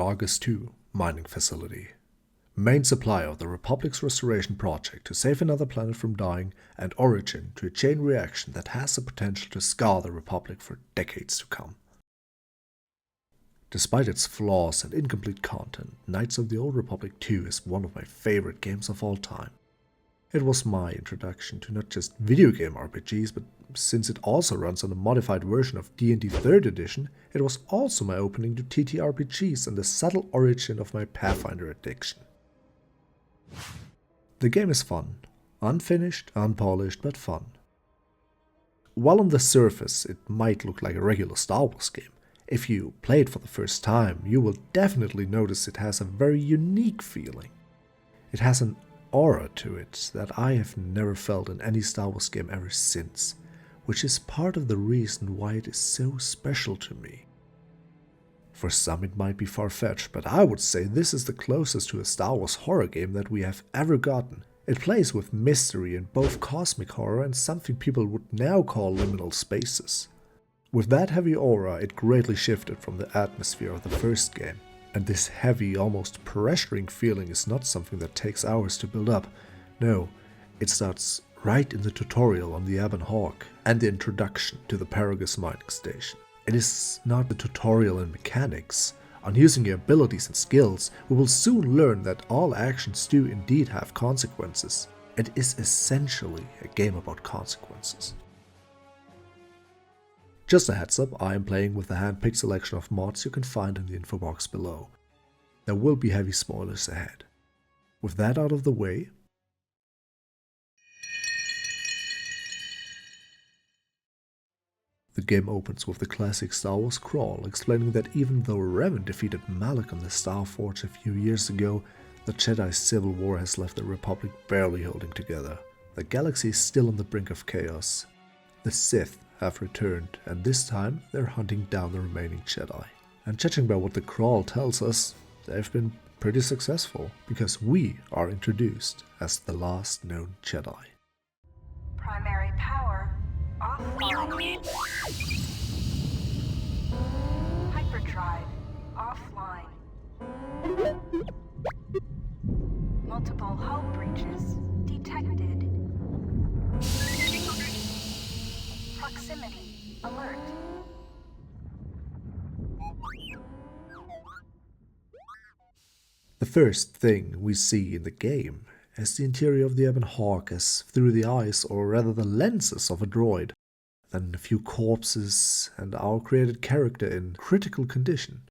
Peragus 2 mining facility. Main supplier of the Republic's restoration project to save another planet from dying, and origin to a chain reaction that has the potential to scar the Republic for decades to come. Despite its flaws and incomplete content, Knights of the Old Republic 2 is one of my favorite games of all time. It was my introduction to not just video game RPGs, but since it also runs on a modified version of D&D 3rd edition, it was also my opening to TTRPGs and the subtle origin of my Pathfinder addiction. The game is fun. Unfinished, unpolished, but fun. While on the surface it might look like a regular Star Wars game, if you play it for the first time, you will definitely notice it has a very unique feeling. It has an aura to it that I have never felt in any Star Wars game ever since, which is part of the reason why it is so special to me. For some it might be far-fetched, but I would say this is the closest to a Star Wars horror game that we have ever gotten. It plays with mystery in both cosmic horror and something people would now call liminal spaces. With that heavy aura, it greatly shifted from the atmosphere of the first game. And this heavy, almost pressuring feeling is not something that takes hours to build up. No, it starts right in the tutorial on the Ebon Hawk and the introduction to the Peragus mining station. It is not the tutorial in mechanics. On using your abilities and skills, we will soon learn that all actions do indeed have consequences. It is essentially a game about consequences. Just a heads up, I am playing with a hand-picked selection of mods you can find in the info box below. There will be heavy spoilers ahead. With that out of the way, the game opens with the classic Star Wars crawl, explaining that even though Revan defeated Malak on the Star Forge a few years ago, the Jedi Civil War has left the Republic barely holding together. The galaxy is still on the brink of chaos. The Sith have returned, and this time they're hunting down the remaining Jedi. And judging by what the crawl tells us, they've been pretty successful, because we are introduced as the last known Jedi. Primary power offline. Hyperdrive offline. Multiple hull breaches detected. Proximity alert. The first thing we see in the game is the interior of the Ebon Hawk as through the eyes, or rather the lenses, of a droid. Then a few corpses and our created character in critical condition.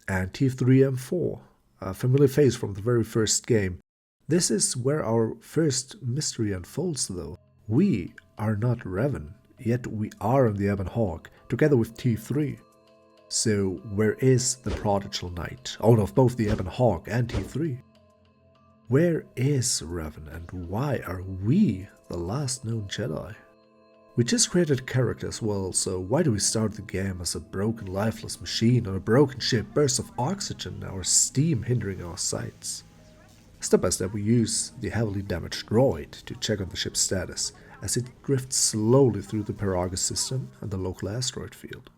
And T3M4, a familiar face from the very first game. This is where our first mystery unfolds though. We are not Revan, yet we are on the Ebon Hawk, together with T3. So where is the Prodigal Knight, owner of both the Ebon Hawk and T3? Where is Revan, and why are we the last known Jedi? We just created a character as well, so why do we start the game as a broken lifeless machine on a broken ship, bursts of oxygen or steam hindering our sights? Step by step we use the heavily damaged droid to check on the ship's status, as it drifts slowly through the Peragus system and the local asteroid field.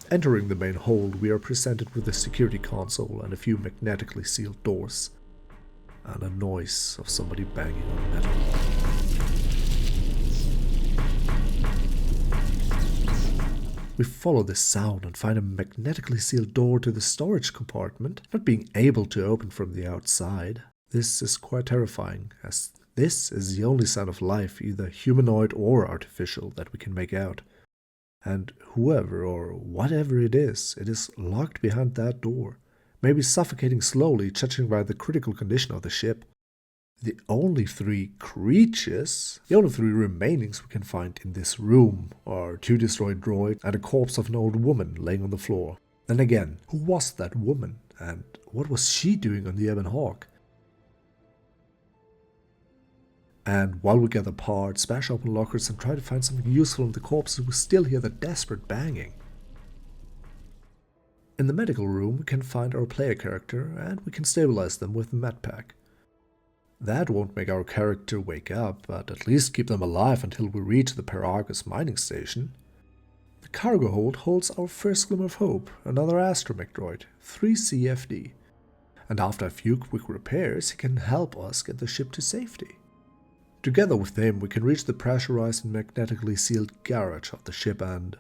Entering the main hold, we are presented with a security console and a few magnetically sealed doors, and a noise of somebody banging on metal. We follow this sound and find a magnetically sealed door to the storage compartment, not being able to open from the outside. This is quite terrifying, as this is the only sign of life, either humanoid or artificial, that we can make out. And whoever or whatever it is locked behind that door, maybe suffocating slowly, judging by the critical condition of the ship. The only three creatures, the only three remainings we can find in this room are two destroyed droids and a corpse of an old woman laying on the floor. Then again, who was that woman, and what was she doing on the Ebon Hawk? And while we gather parts, smash open lockers and try to find something useful in the corpses, we still hear the desperate banging. In the medical room we can find our player character and we can stabilize them with the med pack. That won't make our character wake up, but at least keep them alive until we reach the Peragus mining station. The cargo hold holds our first glimmer of hope, another astromech droid, 3CFD. And after a few quick repairs, he can help us get the ship to safety. Together with him, we can reach the pressurized and magnetically sealed garage of the ship and...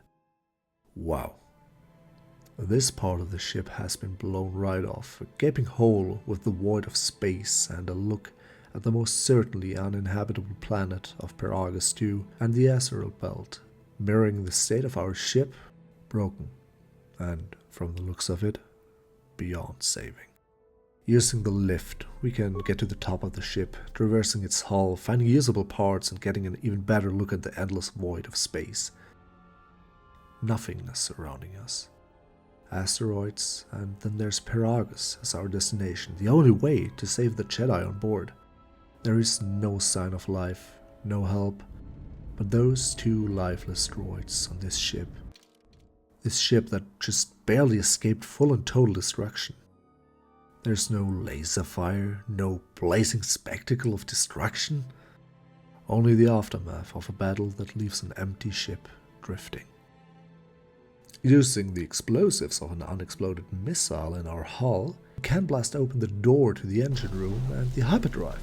wow. This part of the ship has been blown right off, a gaping hole with the void of space and a look at the most certainly uninhabitable planet of Peragus II and the asteroid belt, mirroring the state of our ship, broken, and, from the looks of it, beyond saving. Using the lift, we can get to the top of the ship, traversing its hull, finding usable parts and getting an even better look at the endless void of space. Nothingness surrounding us. Asteroids, and then there's Peragus as our destination, the only way to save the Jedi on board. There is no sign of life, no help, but those two lifeless droids on this ship. This ship that just barely escaped full and total destruction. There's no laser fire, no blazing spectacle of destruction, only the aftermath of a battle that leaves an empty ship drifting. Using the explosives of an unexploded missile in our hull, we can blast open the door to the engine room and the hyperdrive.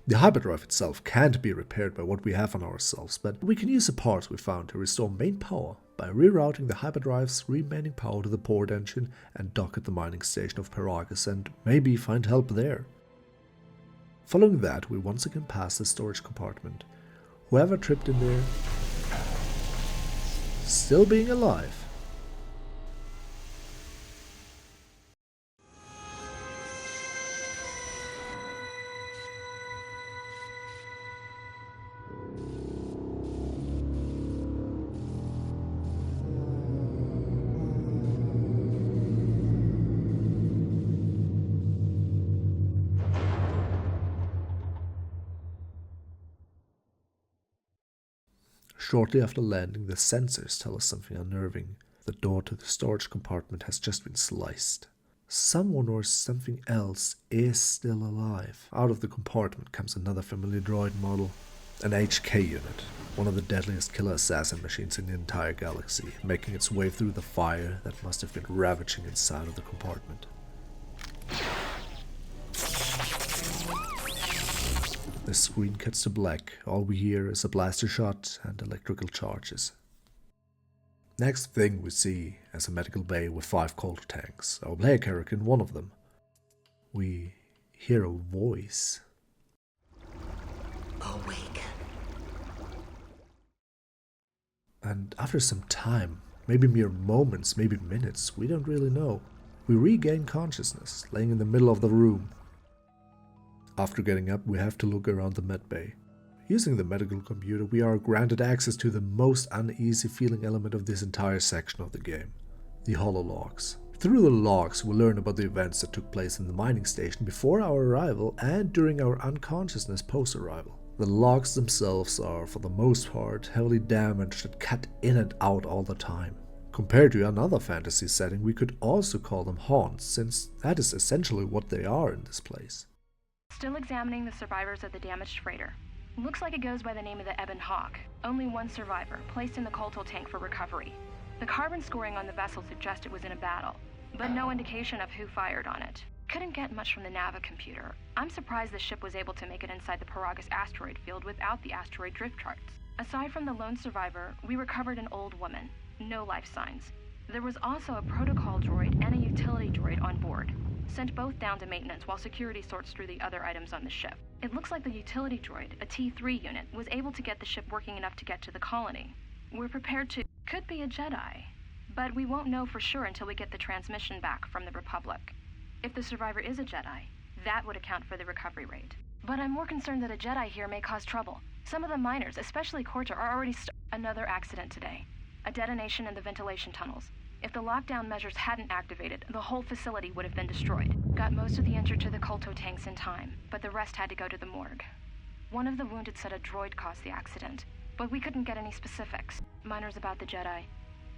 The hyperdrive itself can't be repaired by what we have on ourselves, but we can use the parts we found to restore main power by rerouting the hyperdrive's remaining power to the port engine and dock at the mining station of Peragus and maybe find help there. Following that, we once again pass the storage compartment. Whoever tripped in there, still being alive. Shortly after landing, the sensors tell us something unnerving. The door to the storage compartment has just been sliced. Someone or something else is still alive. Out of the compartment comes another familiar droid model. An HK unit, one of the deadliest killer assassin machines in the entire galaxy, making its way through the fire that must have been ravaging inside of the compartment. The screen cuts to black. All we hear is a blaster shot and electrical charges. Next thing we see is a medical bay with 5 cold tanks, our player character in one of them. We hear a voice. Awake. And after some time, maybe mere moments, maybe minutes, we don't really know, we regain consciousness, laying in the middle of the room. After getting up, we have to look around the med bay. Using the medical computer, we are granted access to the most uneasy feeling element of this entire section of the game, the holologs. Through the logs, we learn about the events that took place in the mining station before our arrival and during our unconsciousness post-arrival. The logs themselves are, for the most part, heavily damaged and cut in and out all the time. Compared to another fantasy setting, we could also call them haunts, since that is essentially what they are in this place. Still examining the survivors of the damaged freighter. Looks like it goes by the name of the Ebon Hawk. Only one survivor, placed in the coltal tank for recovery. The carbon scoring on the vessel suggests it was in a battle, but no indication of who fired on it. Couldn't get much from the Nava computer. I'm surprised the ship was able to make it inside the Peragus asteroid field without the asteroid drift charts. Aside from the lone survivor, we recovered an old woman. No life signs. There was also a protocol droid and a utility droid on board. Sent both down to maintenance while security sorts through the other items on the ship. It looks like the utility droid, a T3 unit, was able to get the ship working enough to get to the colony. We're prepared to... could be a Jedi. But we won't know for sure until we get the transmission back from the Republic. If the survivor is a Jedi, that would account for the recovery rate. But I'm more concerned that a Jedi here may cause trouble. Some of the miners, especially Corta, are already Another accident today. A detonation in the ventilation tunnels. If the lockdown measures hadn't activated, the whole facility would have been destroyed. Got most of the injured to the colto tanks in time, but the rest had to go to the morgue. One of the wounded said a droid caused the accident, but we couldn't get any specifics. Minors about the Jedi.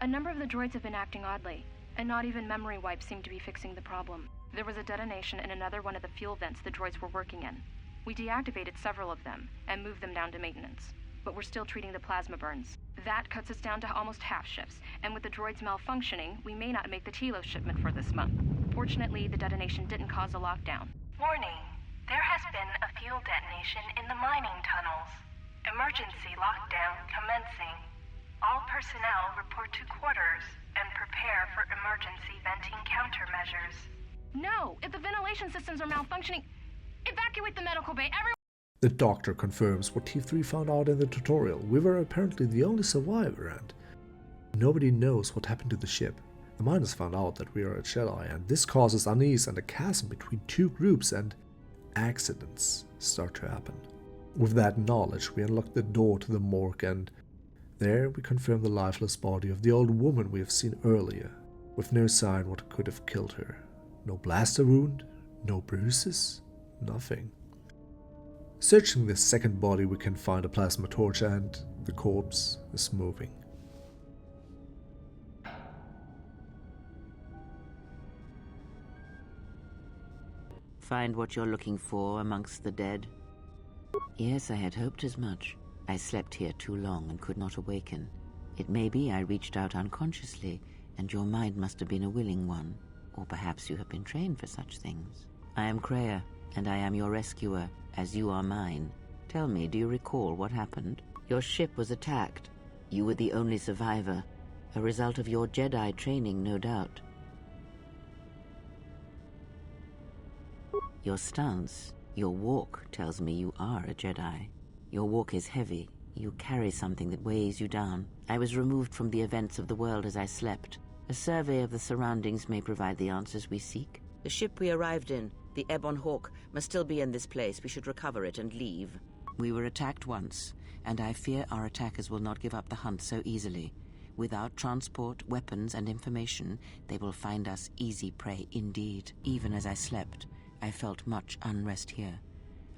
A number of the droids have been acting oddly, and not even memory wipes seem to be fixing the problem. There was a detonation in another one of the fuel vents the droids were working in. We deactivated several of them, and moved them down to maintenance. but we're still treating the plasma burns. That cuts us down to almost half shifts, and with the droids malfunctioning, we may not make the Tilo shipment for this month. Fortunately, the detonation didn't cause a lockdown. Warning. There has been a fuel detonation in the mining tunnels. Emergency lockdown commencing. All personnel report to quarters and prepare for emergency venting countermeasures. No! If the ventilation systems are malfunctioning, evacuate the medical bay, everyone! The doctor confirms what T3 found out in the tutorial. We were apparently the only survivor, and nobody knows what happened to the ship. The miners found out that we are a Jedi, and this causes unease and a chasm between two groups, and accidents start to happen. With that knowledge, we unlock the door to the morgue, and there we confirm the lifeless body of the old woman we have seen earlier, with no sign what could have killed her. No blaster wound, no bruises, nothing. Searching the second body, we can find a plasma torch, and the corpse is moving. Find what you're looking for amongst the dead? Yes, I had hoped as much. I slept here too long and could not awaken. It may be I reached out unconsciously, and your mind must have been a willing one. Or perhaps you have been trained for such things. I am Kreia, and I am your rescuer, as you are mine. Tell me, do you recall what happened? Your ship was attacked. You were the only survivor, a result of your Jedi training, no doubt. Your stance, your walk tells me you are a Jedi. Your walk is heavy. You carry something that weighs you down. I was removed from the events of the world as I slept. A survey of the surroundings may provide the answers we seek. The ship we arrived in, the Ebon Hawk, must still be in this place. We should recover it and leave. We were attacked once, and I fear our attackers will not give up the hunt so easily. Without transport, weapons, and information, they will find us easy prey indeed. Even as I slept, I felt much unrest here.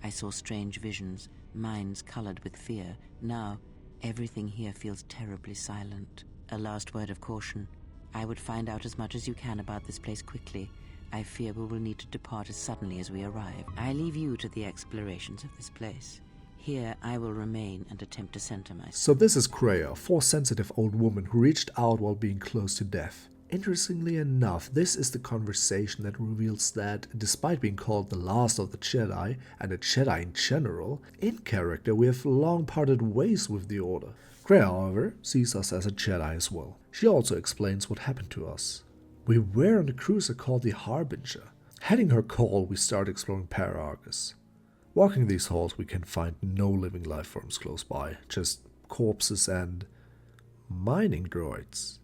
I saw strange visions, minds colored with fear. Now, everything here feels terribly silent. A last word of caution. I would find out as much as you can about this place quickly. I fear we will need to depart as suddenly as we arrive. I leave you to the explorations of this place. Here, I will remain and attempt to center myself. So this is Kreia, a Force-sensitive old woman who reached out while being close to death. Interestingly enough, this is the conversation that reveals that, despite being called the last of the Jedi, and a Jedi in general, in character we have long parted ways with the Order. Kreia, however, sees us as a Jedi as well. She also explains what happened to us. We were on a cruiser called the Harbinger. Heading her call, we start exploring Peragus. Walking these halls, we can find no living life forms close by, just corpses and mining droids.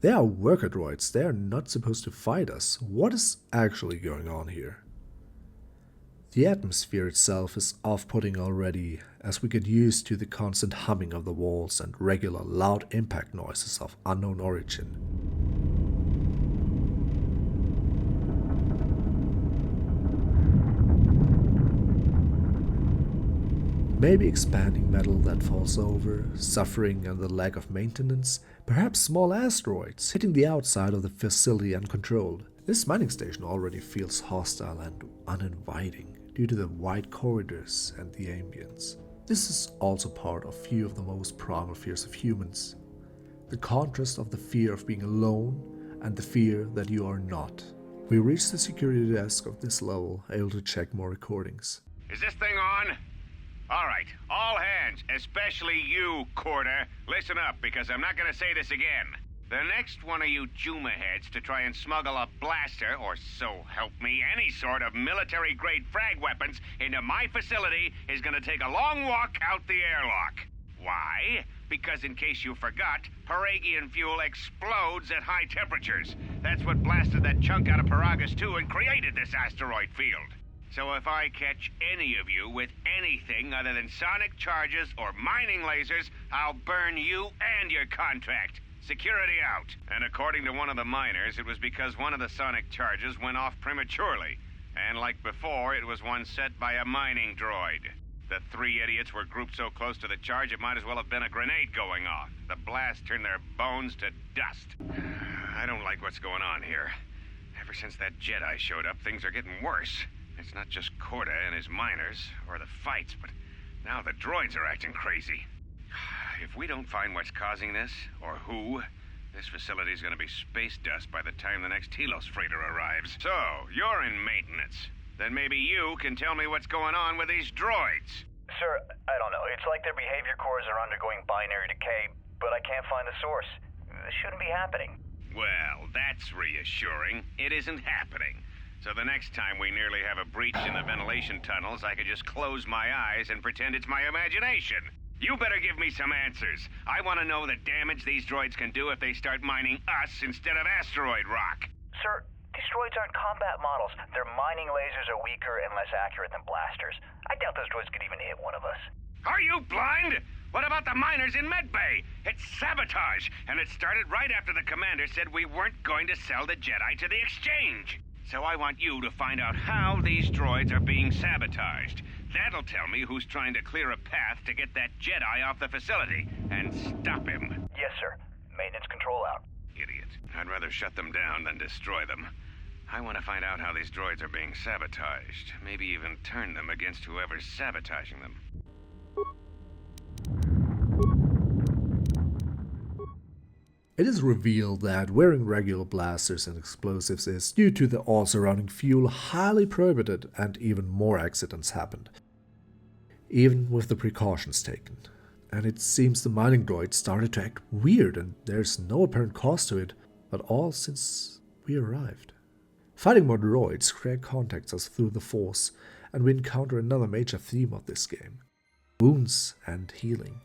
They are worker droids, they are not supposed to fight us. What is actually going on here? The atmosphere itself is off-putting already, as we get used to the constant humming of the walls and regular loud impact noises of unknown origin. Maybe expanding metal that falls over, suffering under the lack of maintenance, perhaps small asteroids hitting the outside of the facility uncontrolled. This mining station already feels hostile and uninviting due to the wide corridors and the ambience. This is also part of few of the most primal fears of humans. The contrast of the fear of being alone and the fear that you are not. We reach the security desk of this level, able to check more recordings. Is this thing on? All right, all hands, especially you, Corder, listen up, because I'm not going to say this again. The next one of you Juma heads to try and smuggle a blaster, or so help me, any sort of military-grade frag weapons into my facility is going to take a long walk out the airlock. Why? Because in case you forgot, Peragian fuel explodes at high temperatures. That's what blasted that chunk out of Peragus 2 and created this asteroid field. So if I catch any of you with anything other than sonic charges or mining lasers, I'll burn you and your contract. Security out. And according to one of the miners, it was because one of the sonic charges went off prematurely. And like before, it was one set by a mining droid. The three idiots were grouped so close to the charge it might as well have been a grenade going off. The blast turned their bones to dust. I don't like what's going on here. Ever since that Jedi showed up, things are getting worse. It's not just Corda and his miners, or the fights, but Now the droids are acting crazy. If we don't find what's causing this, or who, this facility's gonna be space dust by the time the next Telos freighter arrives. So, you're in maintenance. Then maybe you can tell me what's going on with these droids. Sir, I don't know. It's like their behavior cores are undergoing binary decay, but I can't find the source. This shouldn't be happening. Well, that's reassuring. It isn't happening. So the next time we nearly have a breach in the ventilation tunnels, I could just close my eyes and pretend it's my imagination. You better give me some answers. I want to know the damage these droids can do if they start mining us instead of asteroid rock. Sir, these droids aren't combat models. Their mining lasers are weaker and less accurate than blasters. I doubt those droids could even hit one of us. Are you blind? What about the miners in Medbay? It's sabotage, and it started right after the commander said we weren't going to sell the Jedi to the Exchange. So I want you to find out how these droids are being sabotaged. That'll tell me who's trying to clear a path to get that Jedi off the facility and stop him. Yes, sir. Maintenance control out. Idiot. I'd rather shut them down than destroy them. I want to find out how these droids are being sabotaged. Maybe even turn them against whoever's sabotaging them. It is revealed that wearing regular blasters and explosives is, due to the all surrounding fuel, highly prohibited, and even more accidents happened, even with the precautions taken. And it seems the mining droids started to act weird, and there's no apparent cause to it, but all since we arrived. Fighting more droids, Craig contacts us through the Force, and we encounter another major theme of this game: wounds and healing.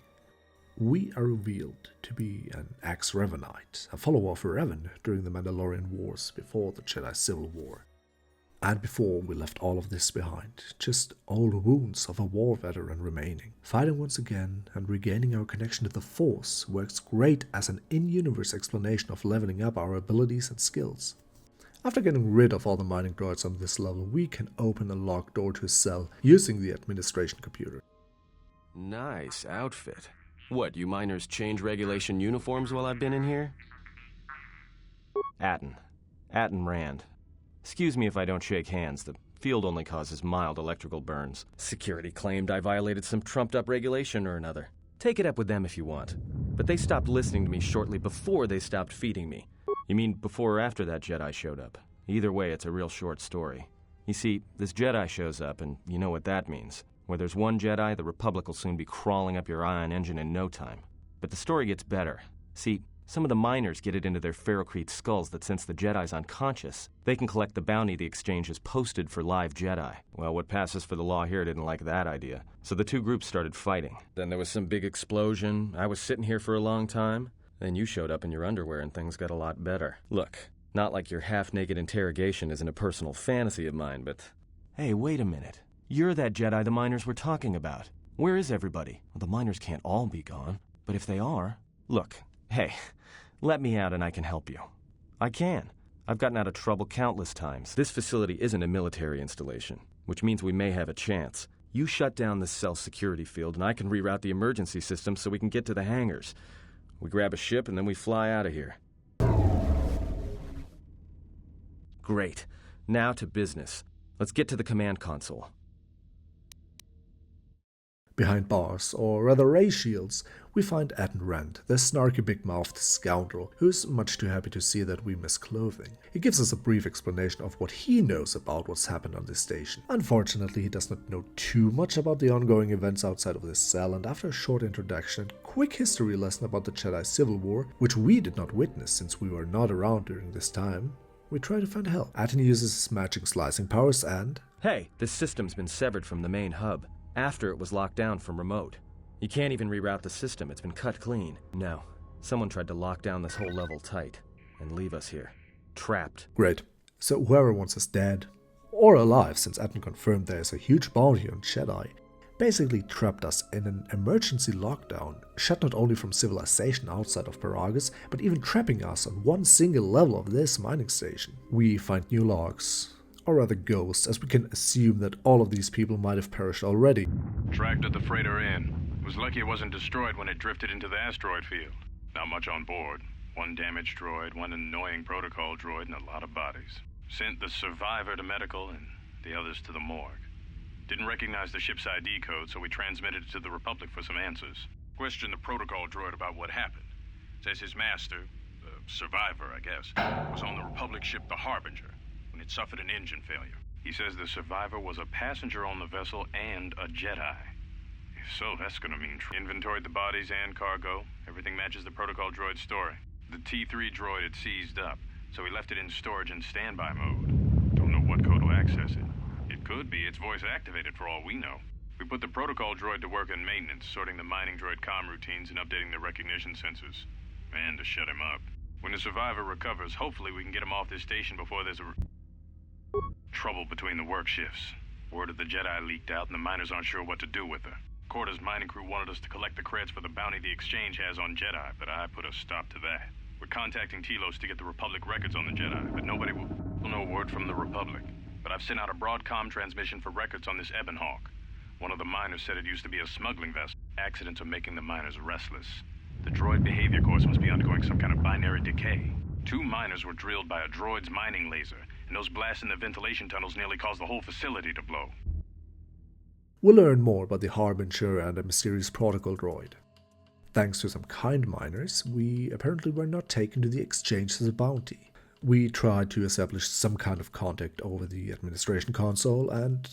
We are revealed to be an ex-Revanite, a follower of Revan during the Mandalorian Wars before the Jedi Civil War. And before we left all of this behind, just old wounds of a war veteran remaining. Fighting once again and regaining our connection to the Force works great as an in-universe explanation of leveling up our abilities and skills. After getting rid of all the mining droids on this level, we can open a locked door to a cell using the administration computer. Nice outfit. What, you miners change regulation uniforms while I've been in here? Atten Rand. Excuse me if I don't shake hands. The field only causes mild electrical burns. Security claimed I violated some trumped-up regulation or another. Take it up with them if you want. But they stopped listening to me shortly before they stopped feeding me. You mean before or after that Jedi showed up? Either way, it's a real short story. You see, this Jedi shows up, and you know what that means. Where there's one Jedi, the Republic will soon be crawling up your ion engine in no time. But the story gets better. See, some of the miners get it into their ferrocrete skulls that since the Jedi's unconscious, they can collect the bounty the Exchange has posted for live Jedi. Well, what passes for the law here didn't like that idea. So the two groups started fighting. Then there was some big explosion. I was sitting here for a long time. Then you showed up in your underwear and things got a lot better. Look, not like your half-naked interrogation isn't a personal fantasy of mine, but... Hey, wait a minute. You're that Jedi the miners were talking about. Where is everybody? Well, the miners can't all be gone. But if they are... Look, hey, let me out and I can help you. I can. I've gotten out of trouble countless times. This facility isn't a military installation, which means we may have a chance. You shut down this cell security field and I can reroute the emergency system so we can get to the hangars. We grab a ship and then we fly out of here. Great. Now to business. Let's get to the command console. Behind bars, or rather ray shields, we find Atten Rand, the snarky big-mouthed scoundrel, who's much too happy to see that we miss clothing. He gives us a brief explanation of what he knows about what's happened on this station. Unfortunately, he does not know too much about the ongoing events outside of this cell, and after a short introduction and quick history lesson about the Jedi Civil War, which we did not witness since we were not around during this time, we try to find help. Atten uses his magic slicing powers and... Hey, this system's been severed from the main hub. After it was locked down from remote. You can't even reroute the system, it's been cut clean. No, someone tried to lock down this whole level tight and leave us here, trapped. Great. So whoever wants us dead, or alive since Atten confirmed there is a huge bounty on Jedi, basically trapped us in an emergency lockdown, shut not only from civilization outside of Peragus, but even trapping us on one single level of this mining station. We find new logs, or rather ghosts, as we can assume that all of these people might have perished already. Tracked the freighter in. Was lucky it wasn't destroyed when it drifted into the asteroid field. Not much on board. One damaged droid, one annoying protocol droid, and a lot of bodies. Sent the survivor to medical and the others to the morgue. Didn't recognize the ship's ID code, so we transmitted it to the Republic for some answers. Questioned the protocol droid about what happened. Says his master, the survivor, I guess, was on the Republic ship the Harbinger when it suffered an engine failure. He says the survivor was a passenger on the vessel and a Jedi. If so, that's gonna mean inventoried the bodies and cargo. Everything matches the protocol droid's story. The T3 droid had seized up, so we left it in storage and standby mode. Don't know what code will access it. It could be it's voice activated for all we know. We put the protocol droid to work in maintenance, sorting the mining droid comm routines and updating the recognition sensors. And to shut him up. When the survivor recovers, hopefully we can get him off this station before there's trouble between the work shifts. Word of the Jedi leaked out and the miners aren't sure what to do with her. Corda's mining crew wanted us to collect the creds for the bounty the Exchange has on Jedi, but I put a stop to that. We're contacting Telos to get the Republic records on the Jedi, but nobody will know word from the Republic. But I've sent out a broadcom transmission for records on this Ebon Hawk. One of the miners said it used to be a smuggling vessel. Accidents are making the miners restless. The droid behavior course must be undergoing some kind of binary decay. 2 miners were drilled by a droid's mining laser, and those blasts in the ventilation tunnels nearly caused the whole facility to blow. We'll learn more about the Harbinger and a mysterious protocol droid. Thanks to some kind miners, we apparently were not taken to the Exchange as a bounty. We tried to establish some kind of contact over the administration console and...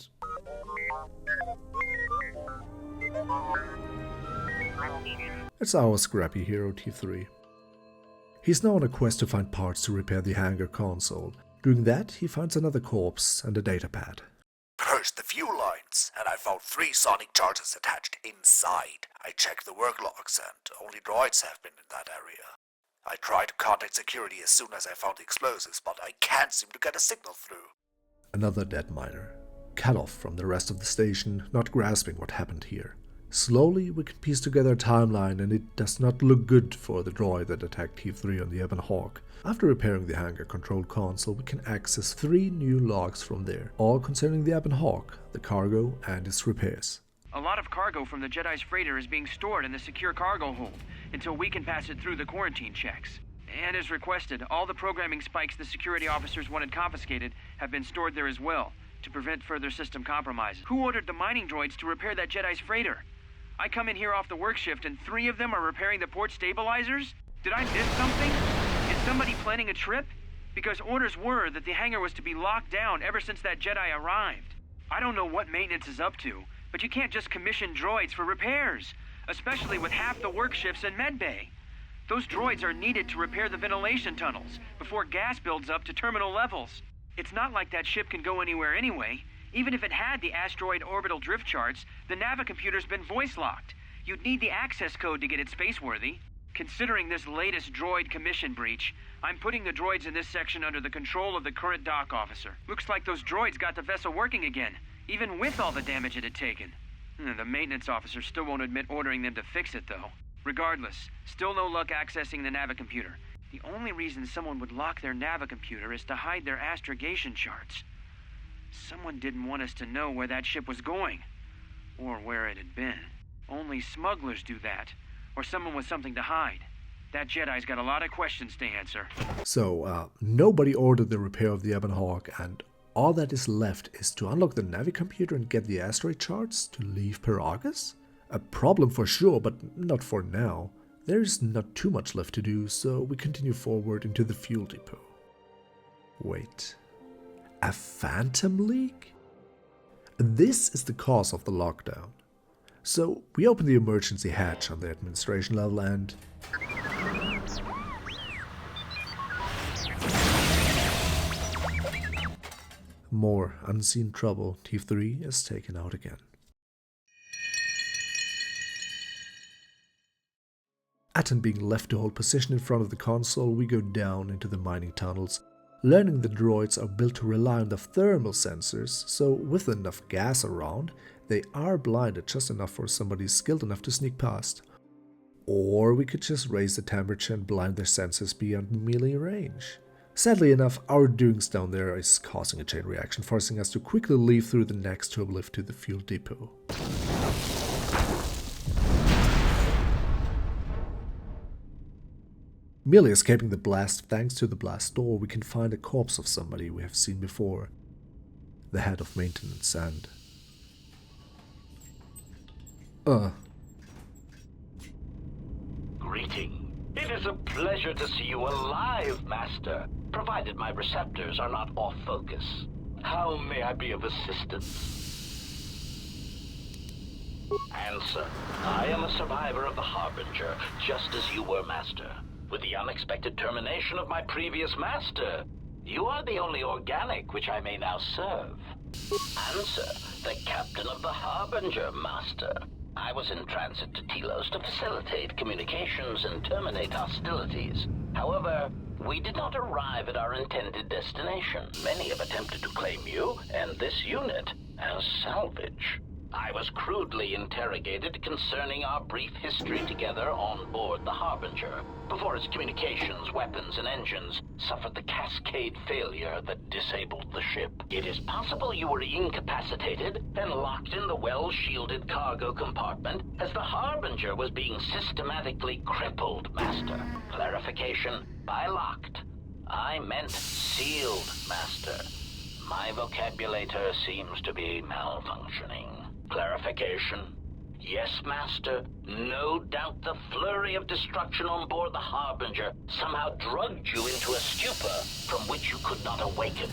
it's our scrappy hero T3. He's now on a quest to find parts to repair the hangar console. Doing that, he finds another corpse and a datapad. Cursed the fuel lines, and I found 3 sonic charges attached inside. I checked the work logs, and only droids have been in that area. I tried to contact security as soon as I found the explosives, but I can't seem to get a signal through. Another dead miner, cut off from the rest of the station, not grasping what happened here. Slowly, we can piece together a timeline, and it does not look good for the droid that attacked T3 on the Ebon Hawk. After repairing the hangar control console, we can access 3 new logs from there, all concerning the Ebon Hawk, the cargo, and its repairs. A lot of cargo from the Jedi's freighter is being stored in the secure cargo hold until we can pass it through the quarantine checks. And as requested, all the programming spikes the security officers wanted confiscated have been stored there as well, to prevent further system compromises. Who ordered the mining droids to repair that Jedi's freighter? I come in here off the work shift and 3 of them are repairing the port stabilizers? Did I miss something? Is somebody planning a trip? Because orders were that the hangar was to be locked down ever since that Jedi arrived. I don't know what maintenance is up to, but you can't just commission droids for repairs, especially with half the work shifts in medbay. Those droids are needed to repair the ventilation tunnels before gas builds up to terminal levels. It's not like that ship can go anywhere anyway. Even if it had the asteroid orbital drift charts, the navicomputer's been voice-locked. You'd need the access code to get it spaceworthy. Considering this latest droid commission breach, I'm putting the droids in this section under the control of the current dock officer. Looks like those droids got the vessel working again, even with all the damage it had taken. The maintenance officer still won't admit ordering them to fix it, though. Regardless, still no luck accessing the navicomputer. The only reason someone would lock their navicomputer is to hide their astrogation charts. Someone didn't want us to know where that ship was going, or where it had been. Only smugglers do that, or someone with something to hide. That Jedi's got a lot of questions to answer. So, nobody ordered the repair of the Ebon Hawk, and all that is left is to unlock the navicomputer and get the asteroid charts to leave Peragus? A problem for sure, but not for now. There's not too much left to do, so we continue forward into the fuel depot. Wait. A phantom leak? This is the cause of the lockdown. So we open the emergency hatch on the administration level and... more unseen trouble. T3 is taken out again. Atten being left to hold position in front of the console, we go down into the mining tunnels. Learning the droids are built to rely on the thermal sensors, so with enough gas around, they are blinded just enough for somebody skilled enough to sneak past. Or we could just raise the temperature and blind their sensors beyond melee range. Sadly enough, our doings down there is causing a chain reaction, forcing us to quickly leave through the next turbo lift to the fuel depot. Merely escaping the blast, thanks to the blast door, we can find a corpse of somebody we have seen before. The head of maintenance, and Greeting. It is a pleasure to see you alive, Master, provided my receptors are not off focus. How may I be of assistance? Answer. I am a survivor of the Harbinger, just as you were, Master. With the unexpected termination of my previous Master, you are the only organic which I may now serve. Answer. The Captain of the Harbinger, Master. I was in transit to Telos to facilitate communications and terminate hostilities. However, we did not arrive at our intended destination. Many have attempted to claim you and this unit as salvage. I was crudely interrogated concerning our brief history together on board the Harbinger, before its communications, weapons, and engines suffered the cascade failure that disabled the ship. It is possible you were incapacitated and locked in the well-shielded cargo compartment as the Harbinger was being systematically crippled, Master. Clarification, by locked, I meant sealed, Master. My vocabulator seems to be malfunctioning. Clarification. Yes, Master. No doubt the flurry of destruction on board the Harbinger somehow drugged you into a stupor from which you could not awaken.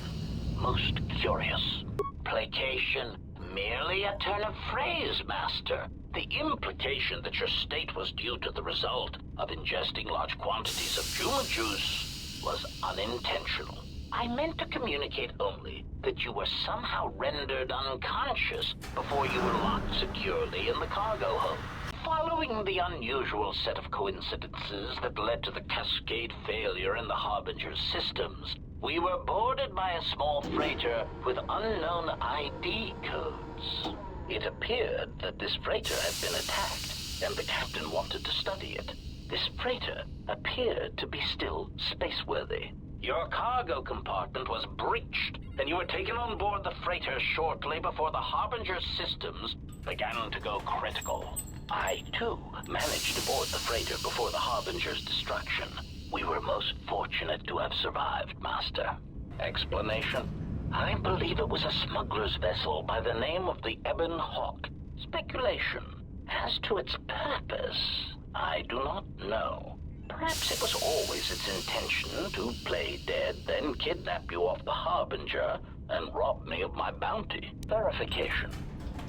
Most curious. Placation. Merely a turn of phrase, Master. The implication that your state was due to the result of ingesting large quantities of Juma juice was unintentional. I meant to communicate only that you were somehow rendered unconscious before you were locked securely in the cargo hold. Following the unusual set of coincidences that led to the cascade failure in the Harbinger's systems, we were boarded by a small freighter with unknown ID codes. It appeared that this freighter had been attacked, and the captain wanted to study it. This freighter appeared to be still spaceworthy. Your cargo compartment was breached, and you were taken on board the freighter shortly before the Harbinger's systems began to go critical. I, too, managed to board the freighter before the Harbinger's destruction. We were most fortunate to have survived, Master. Explanation? I believe it was a smuggler's vessel by the name of the Ebon Hawk. Speculation. As to its purpose, I do not know. Perhaps it was always its intention to play dead, then kidnap you off the Harbinger and rob me of my bounty. Verification.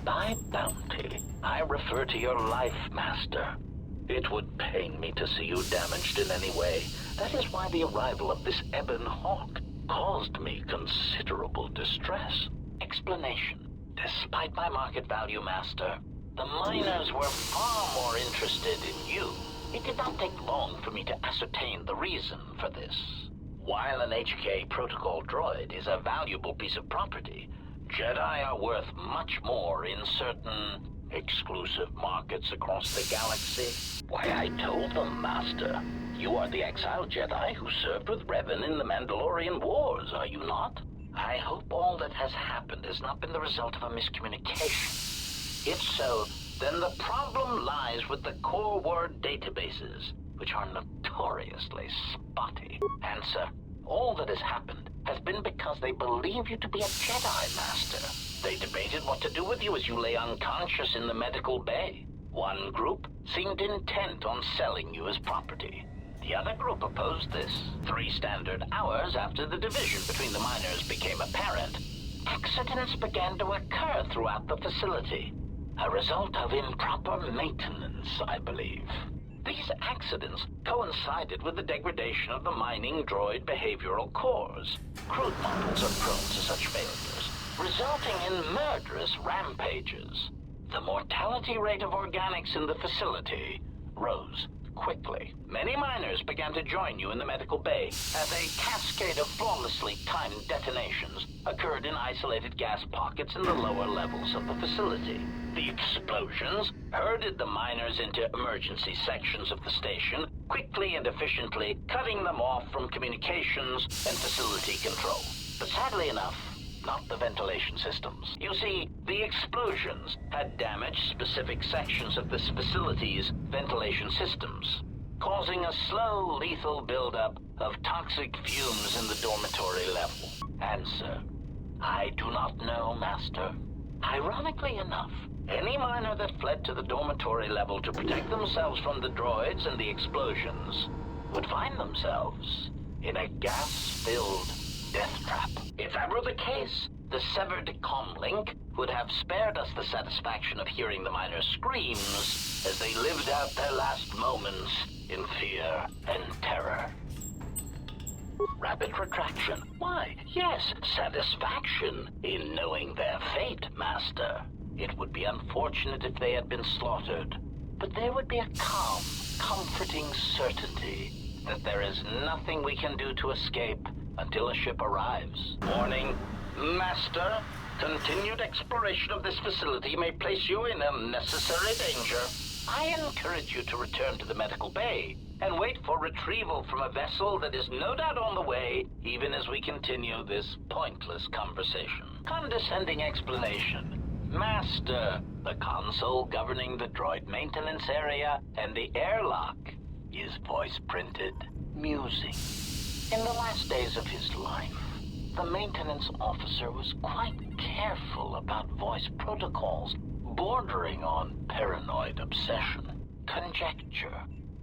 By bounty, I refer to your life, Master. It would pain me to see you damaged in any way. That is why the arrival of this Ebon Hawk caused me considerable distress. Explanation. Despite my market value, Master, the miners were far more interested in you. It did not take long for me to ascertain the reason for this. While an HK protocol droid is a valuable piece of property, Jedi are worth much more in certain exclusive markets across the galaxy. Why, I told them, Master, you are the exiled Jedi who served with Revan in the Mandalorian Wars, are you not? I hope all that has happened has not been the result of a miscommunication. If so, then the problem lies with the core word databases, which are notoriously spotty. Answer. All that has happened has been because they believe you to be a Jedi, Master. They debated what to do with you as you lay unconscious in the medical bay. One group seemed intent on selling you as property. The other group opposed this. 3 standard hours after the division between the miners became apparent, accidents began to occur throughout the facility. A result of improper maintenance, I believe. These accidents coincided with the degradation of the mining droid behavioral cores. Crude models are prone to such failures, resulting in murderous rampages. The mortality rate of organics in the facility rose quickly. Many miners began to join you in the medical bay as a cascade of flawlessly timed detonations occurred in isolated gas pockets in the lower levels of the facility. The explosions herded the miners into emergency sections of the station, quickly and efficiently cutting them off from communications and facility control. But sadly enough, not the ventilation systems. You see, the explosions had damaged specific sections of this facility's ventilation systems, causing a slow, lethal buildup of toxic fumes in the dormitory level. Answer. I do not know, Master. Ironically enough, any miner that fled to the dormitory level to protect themselves from the droids and the explosions would find themselves in a gas-filled death trap. If that were the case, the severed comm link would have spared us the satisfaction of hearing the miners' screams as they lived out their last moments in fear and terror. Rapid retraction. Why, yes, satisfaction in knowing their fate, Master. It would be unfortunate if they had been slaughtered, but there would be a calm, comforting certainty that there is nothing we can do to escape until a ship arrives. Warning, Master, continued exploration of this facility may place you in unnecessary danger. I encourage you to return to the medical bay and wait for retrieval from a vessel that is no doubt on the way, even as we continue this pointless conversation. Condescending explanation. Master, the console governing the droid maintenance area and the airlock is voice printed. Musing. In the last days of his life, the maintenance officer was quite careful about voice protocols, bordering on paranoid obsession. Conjecture.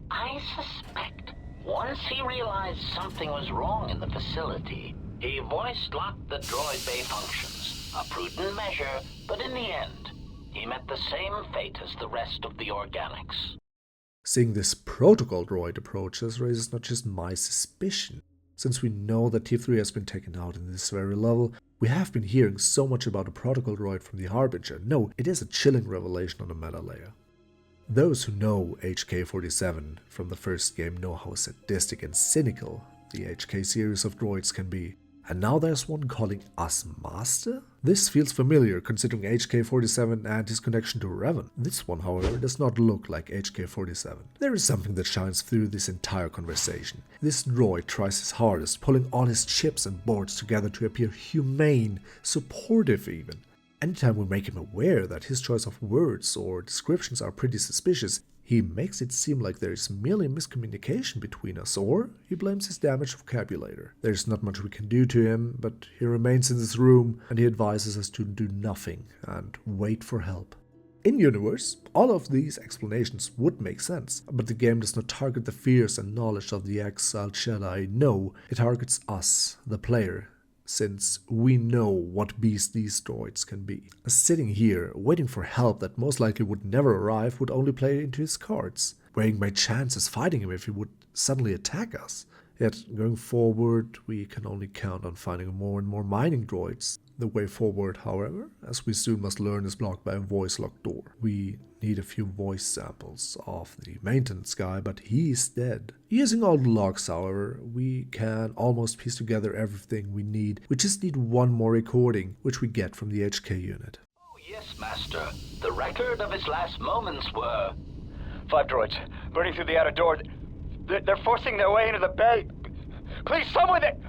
I suspect once he realized something was wrong in the facility, he voice-locked the droid bay functions. A prudent measure, but in the end, he met the same fate as the rest of the organics. Seeing this protocol droid approach us raises not just my suspicion. Since we know that T3 has been taken out in this very level, we have been hearing so much about a protocol droid from the Harbinger. No, it is a chilling revelation on a meta layer. Those who know HK-47 from the first game know how sadistic and cynical the HK series of droids can be. And now there's one calling us Master? This feels familiar considering HK-47 and his connection to Revan. This one, however, does not look like HK-47. There is something that shines through this entire conversation. This droid tries his hardest, pulling all his chips and boards together to appear humane, supportive even. Anytime we make him aware that his choice of words or descriptions are pretty suspicious, he makes it seem like there is merely miscommunication between us, or he blames his damaged vocabulator. There's not much we can do to him, but he remains in this room and he advises us to do nothing and wait for help. In-universe, all of these explanations would make sense, but the game does not target the fears and knowledge of the exiled Jedi. No, it targets us, the player, since we know what beast these droids can be. Sitting here, waiting for help that most likely would never arrive would only play into his cards, weighing my chances fighting him if he would suddenly attack us. Yet, going forward, we can only count on finding more and more mining droids. The way forward, however, as we soon must learn, is blocked by a voice-locked door. We need a few voice samples of the maintenance guy, but he's dead. Using all the logs, however, we can almost piece together everything we need. We just need one more recording, which we get from the HK unit. Oh yes, Master. The record of his last moments were... 5 droids, burning through the outer door. They're forcing their way into the bay. Please, someone that...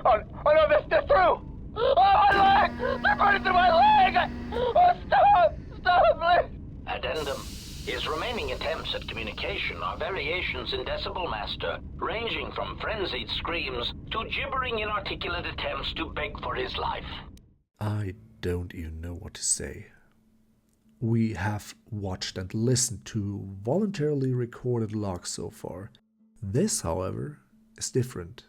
Oh no, they're through! Oh, my leg! They're burning through my leg! Oh, stop, please! Addendum. His remaining attempts at communication are variations in Decibel Master, ranging from frenzied screams to gibbering inarticulate attempts to beg for his life. I don't even know what to say. We have watched and listened to voluntarily recorded logs so far. This, however, is different.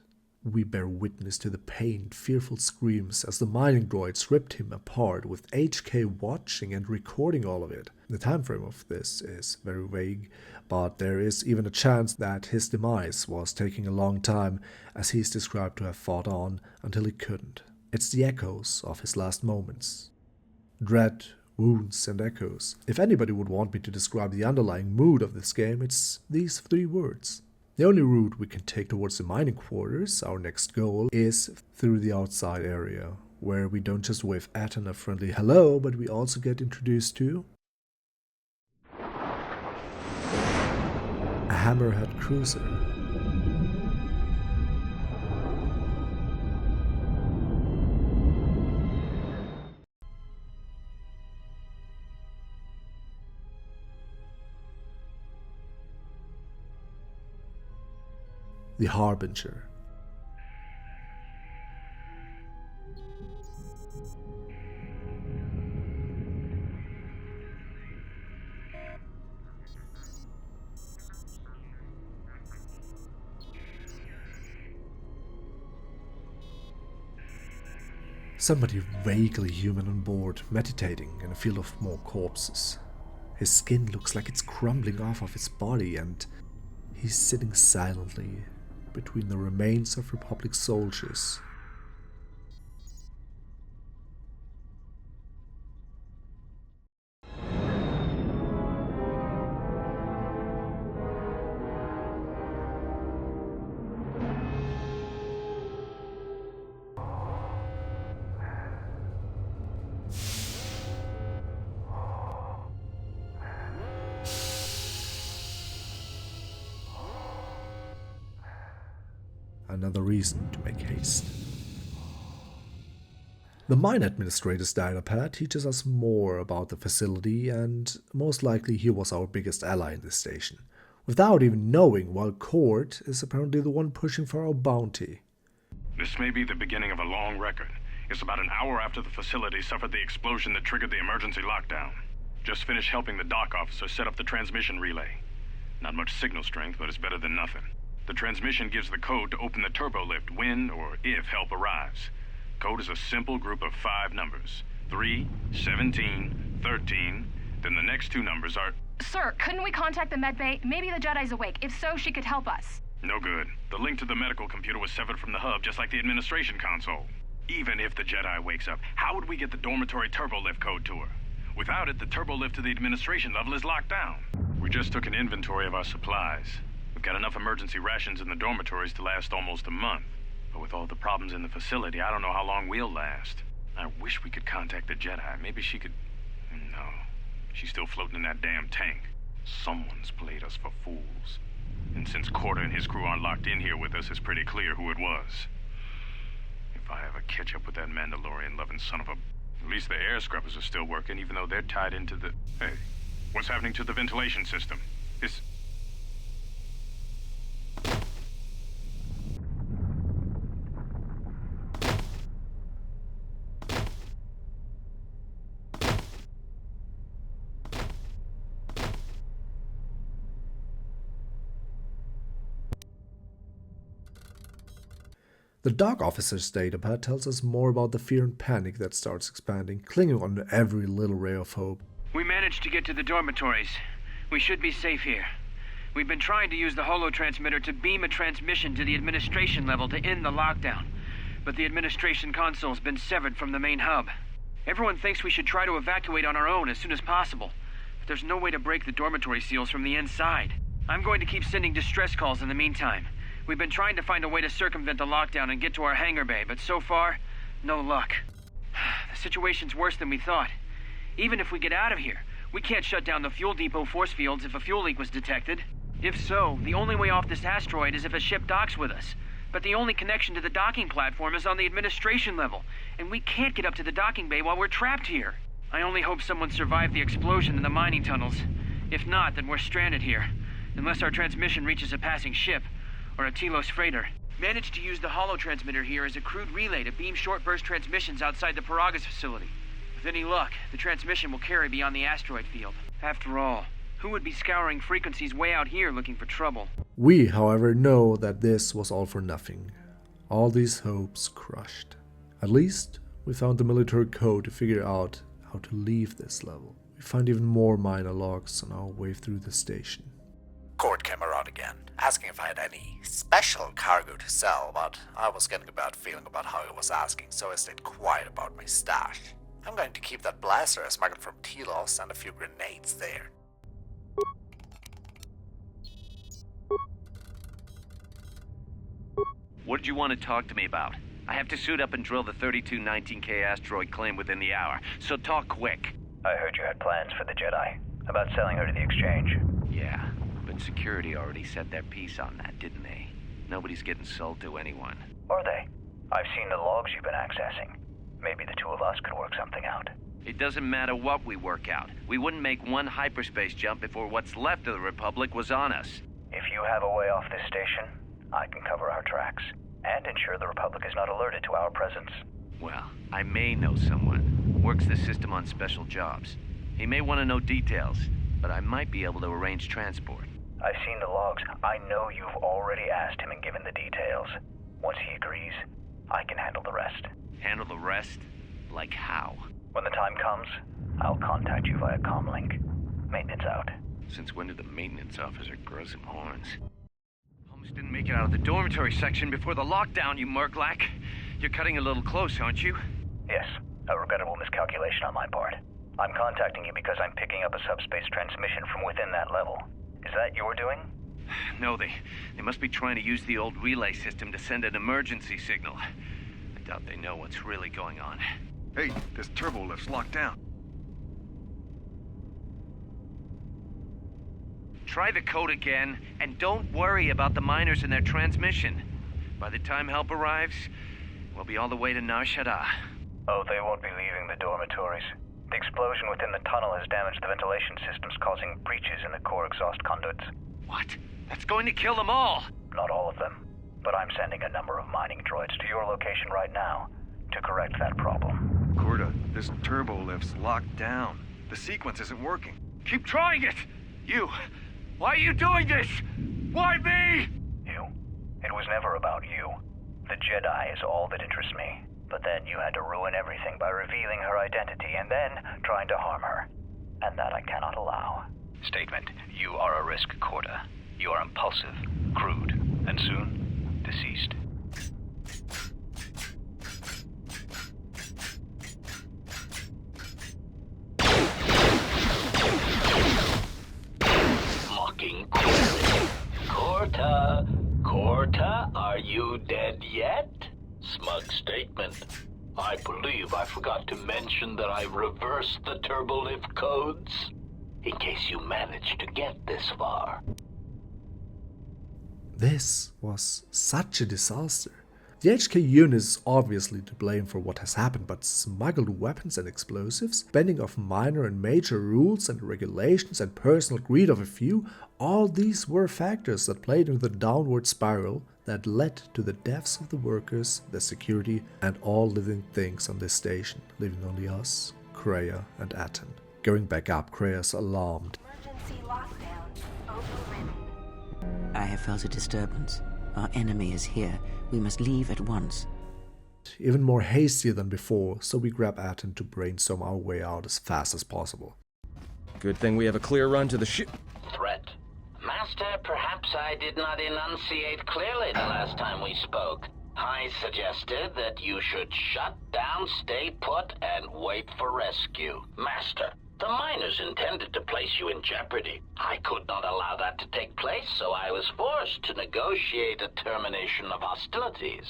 We bear witness to the pained, fearful screams as the mining droids ripped him apart, with HK watching and recording all of it. The time frame of this is very vague, but there is even a chance that his demise was taking a long time, as he is described to have fought on until he couldn't. It's the echoes of his last moments. Dread, wounds, and echoes. If anybody would want me to describe the underlying mood of this game, it's these 3 words. The only route we can take towards the mining quarters, our next goal, is through the outside area, where we don't just wave at and a friendly hello, but we also get introduced to a hammerhead cruiser. The Harbinger. Somebody vaguely human on board, meditating in a field of more corpses. His skin looks like it's crumbling off of his body, and he's sitting silently between the remains of Republic soldiers. Another reason to make haste. The mine administrator's datapad teaches us more about the facility, and most likely he was our biggest ally in this station, without even knowing, while Court is apparently the one pushing for our bounty. This may be the beginning of a long record. It's about an hour after the facility suffered the explosion that triggered the emergency lockdown. Just finished helping the dock officer set up the transmission relay. Not much signal strength, but it's better than nothing. The transmission gives the code to open the turbo lift when or if help arrives. Code is a simple group of 5 numbers. 3, 17, 13, then the next 2 numbers are... Sir, couldn't we contact the medbay? Maybe the Jedi's awake. If so, she could help us. No good. The link to the medical computer was severed from the hub, just like the administration console. Even if the Jedi wakes up, how would we get the dormitory turbo lift code to her? Without it, the turbo lift to the administration level is locked down. We just took an inventory of our supplies. We've got enough emergency rations in the dormitories to last almost a month. But with all the problems in the facility, I don't know how long we'll last. I wish we could contact the Jedi. Maybe she could... No. She's still floating in that damn tank. Someone's played us for fools. And since Corder and his crew aren't locked in here with us, it's pretty clear who it was. If I ever catch up with that Mandalorian-loving son of a... At least the air scrubbers are still working, even though they're tied into the... Hey, what's happening to the ventilation system? This... The dock officer's datapad tells us more about the fear and panic that starts expanding, clinging on to every little ray of hope. We managed to get to the dormitories. We should be safe here. We've been trying to use the holo-transmitter to beam a transmission to the administration level to end the lockdown. But the administration console's been severed from the main hub. Everyone thinks we should try to evacuate on our own as soon as possible. But there's no way to break the dormitory seals from the inside. I'm going to keep sending distress calls in the meantime. We've been trying to find a way to circumvent the lockdown and get to our hangar bay, but so far, no luck. The situation's worse than we thought. Even if we get out of here, we can't shut down the fuel depot force fields if a fuel leak was detected. If so, the only way off this asteroid is if a ship docks with us. But the only connection to the docking platform is on the administration level, and we can't get up to the docking bay while we're trapped here. I only hope someone survived the explosion in the mining tunnels. If not, then we're stranded here, unless our transmission reaches a passing ship, or a Telos freighter. Managed to use the holo-transmitter here as a crude relay to beam short-burst transmissions outside the Peragus facility. With any luck, the transmission will carry beyond the asteroid field. After all, who would be scouring frequencies way out here looking for trouble? We, however, know that this was all for nothing. All these hopes crushed. At least, we found the military code to figure out how to leave this level. We found even more minor logs on our way through the station. Court came around again, asking if I had any special cargo to sell, but I was getting a bad feeling about how he was asking, so I stayed quiet about my stash. I'm going to keep that blaster I smuggled from Telos and a few grenades there. What did you want to talk to me about? I have to suit up and drill the 3219K asteroid claim within the hour, so talk quick. I heard you had plans for the Jedi, about selling her to the exchange. Yeah, but security already set their piece on that, didn't they? Nobody's getting sold to anyone. Are they? I've seen the logs you've been accessing. Maybe the two of us could work something out. It doesn't matter what we work out. We wouldn't make one hyperspace jump before what's left of the Republic was on us. If you have a way off this station, I can cover our tracks, and ensure the Republic is not alerted to our presence. Well, I may know someone. Works the system on special jobs. He may want to know details, but I might be able to arrange transport. I've seen the logs. I know you've already asked him and given the details. Once he agrees, I can handle the rest. Handle the rest? Like how? When the time comes, I'll contact you via comlink. Maintenance out. Since when did the maintenance officer grow some horns? Holmes didn't make it out of the dormitory section before the lockdown, you Malak. You're cutting a little close, aren't you? Yes, a regrettable miscalculation on my part. I'm contacting you because I'm picking up a subspace transmission from within that level. Is that your doing? No, they must be trying to use the old relay system to send an emergency signal. I doubt they know what's really going on. Hey, this turbo lift's locked down. Try the code again, and don't worry about the miners and their transmission. By the time help arrives, we'll be all the way to Nar Shaddaa. Oh, they won't be leaving the dormitories. The explosion within the tunnel has damaged the ventilation systems, causing breaches in the core exhaust conduits. What? That's going to kill them all! Not all of them, but I'm sending a number of mining droids to your location right now to correct that problem. Corda, this turbo lift's locked down. The sequence isn't working. Keep trying it! You! Why are you doing this? Why me? You. It was never about you. The Jedi is all that interests me. But then you had to ruin everything by revealing her identity and then trying to harm her. And that I cannot allow. Statement. You are a risk, Corda. You are impulsive, crude, and soon, deceased. Mocking query. Corta, are you dead yet? Smug statement. I believe I forgot to mention that I reversed the turbolift codes. In case you managed to get this far. This was such a disaster. The HK unit is obviously to blame for what has happened, but smuggled weapons and explosives, bending of minor and major rules and regulations, and personal greed of a few, all these were factors that played into the downward spiral that led to the deaths of the workers, the security, and all living things on this station, leaving only us, Kreia, and Aten. Going back up, Kreia's alarmed. Emergency lockdown overridden. I have felt a disturbance. Our enemy is here. We must leave at once. Even more hastier than before, so we grab Aten to brainstorm our way out as fast as possible. Good thing we have a clear run to the ship. Threat. Master, perhaps I did not enunciate clearly the last time we spoke. I suggested that you should shut down, stay put, and wait for rescue. Master, the miners intended to place you in jeopardy. I could not allow that to take place, so I was forced to negotiate a termination of hostilities.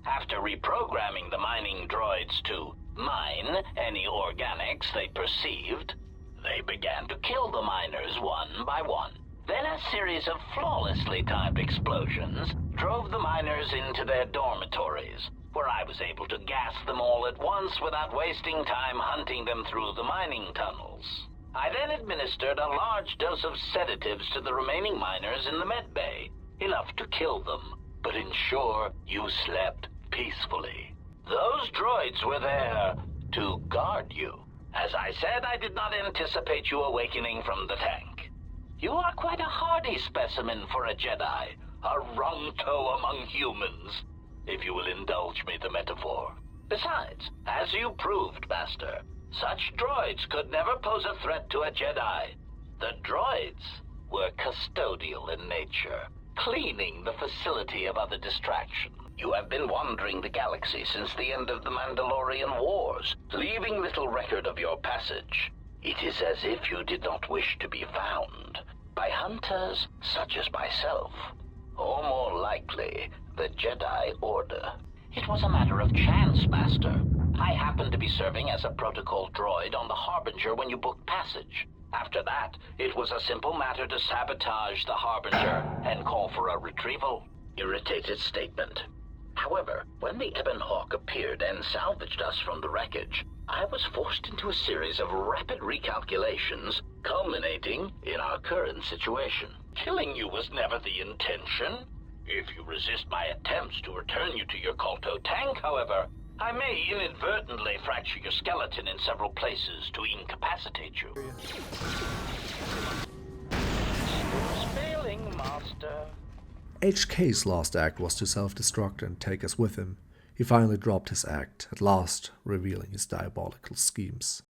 After reprogramming the mining droids to mine any organics they perceived, they began to kill the miners one by one. Then a series of flawlessly timed explosions drove the miners into their dormitories, where I was able to gas them all at once without wasting time hunting them through the mining tunnels. I then administered a large dose of sedatives to the remaining miners in the med bay, enough to kill them, but ensure you slept peacefully. Those droids were there to guard you. As I said, I did not anticipate you awakening from the tank. You are quite a hardy specimen for a Jedi, a rung-toe among humans, if you will indulge me the metaphor. Besides, as you proved, Master, such droids could never pose a threat to a Jedi. The droids were custodial in nature, cleaning the facility of other distraction. You have been wandering the galaxy since the end of the Mandalorian Wars, leaving little record of your passage. It is as if you did not wish to be found by hunters such as myself, or more likely, the Jedi Order. It was a matter of chance, Master. I happened to be serving as a protocol droid on the Harbinger when you booked passage. After that, it was a simple matter to sabotage the Harbinger and call for a retrieval. Irritated statement. However, when the Ebon Hawk appeared and salvaged us from the wreckage, I was forced into a series of rapid recalculations, culminating in our current situation. Killing you was never the intention. If you resist my attempts to return you to your Kolto tank, however, I may inadvertently fracture your skeleton in several places to incapacitate you. Who's failing, Master? HK's last act was to self-destruct and take us with him. He finally dropped his act, at last revealing his diabolical schemes.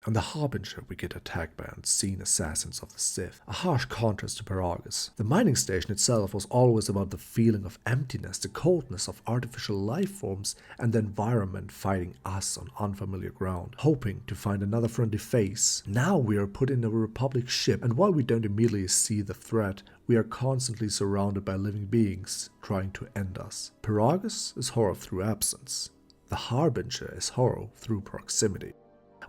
On the Harbinger, we get attacked by unseen assassins of the Sith, a harsh contrast to Peragus. The mining station itself was always about the feeling of emptiness, the coldness of artificial life forms, and the environment fighting us on unfamiliar ground, hoping to find another friendly face. Now we are put in a Republic ship, and while we don't immediately see the threat, we are constantly surrounded by living beings trying to end us. Peragus is horror through absence. The Harbinger is horror through proximity.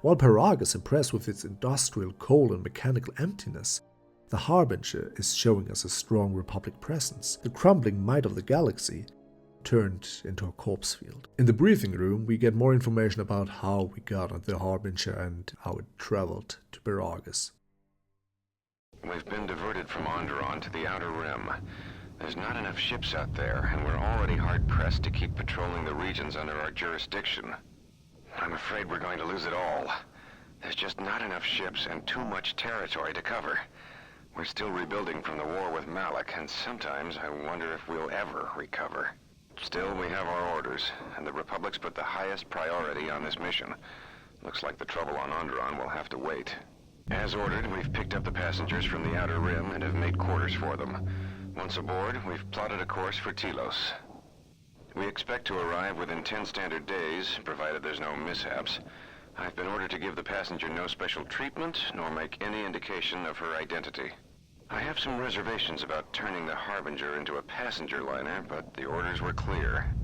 While Peragus is impressed with its industrial cold and mechanical emptiness, the Harbinger is showing us a strong Republic presence, the crumbling might of the galaxy turned into a corpse field. In the briefing room, we get more information about how we got on the Harbinger and how it traveled to Peragus. We've been diverted from Onderon to the Outer Rim. There's not enough ships out there, and we're already hard-pressed to keep patrolling the regions under our jurisdiction. I'm afraid we're going to lose it all. There's just not enough ships and too much territory to cover. We're still rebuilding from the war with Malak, and sometimes I wonder if we'll ever recover. Still, we have our orders, and the Republic's put the highest priority on this mission. Looks like the trouble on Onderon will have to wait. As ordered, we've picked up the passengers from the Outer Rim and have made quarters for them. Once aboard, we've plotted a course for Telos. We expect to arrive within 10 standard days, provided there's no mishaps. I've been ordered to give the passenger no special treatment, nor make any indication of her identity. I have some reservations about turning the Harbinger into a passenger liner, but the orders were clear.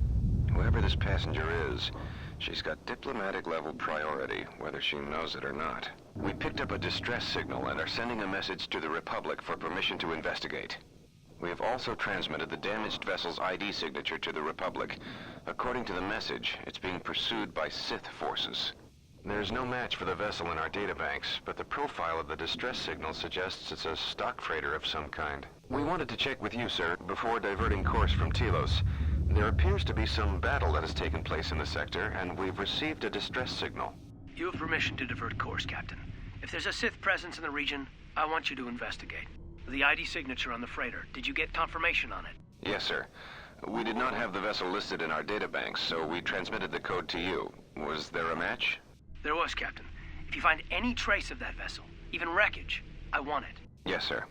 Whoever this passenger is, she's got diplomatic level priority, whether she knows it or not. We picked up a distress signal and are sending a message to the Republic for permission to investigate. We have also transmitted the damaged vessel's ID signature to the Republic. According to the message, it's being pursued by Sith forces. There's no match for the vessel in our databanks, but the profile of the distress signal suggests it's a stock freighter of some kind. We wanted to check with you, sir, before diverting course from Telos. There appears to be some battle that has taken place in the sector, and we've received a distress signal. You have permission to divert course, Captain. If there's a Sith presence in the region, I want you to investigate. The ID signature on the freighter, did you get confirmation on it? Yes, sir. We did not have the vessel listed in our databanks, so we transmitted the code to you. Was there a match? There was, Captain. If you find any trace of that vessel, even wreckage, I want it. Yes, sir.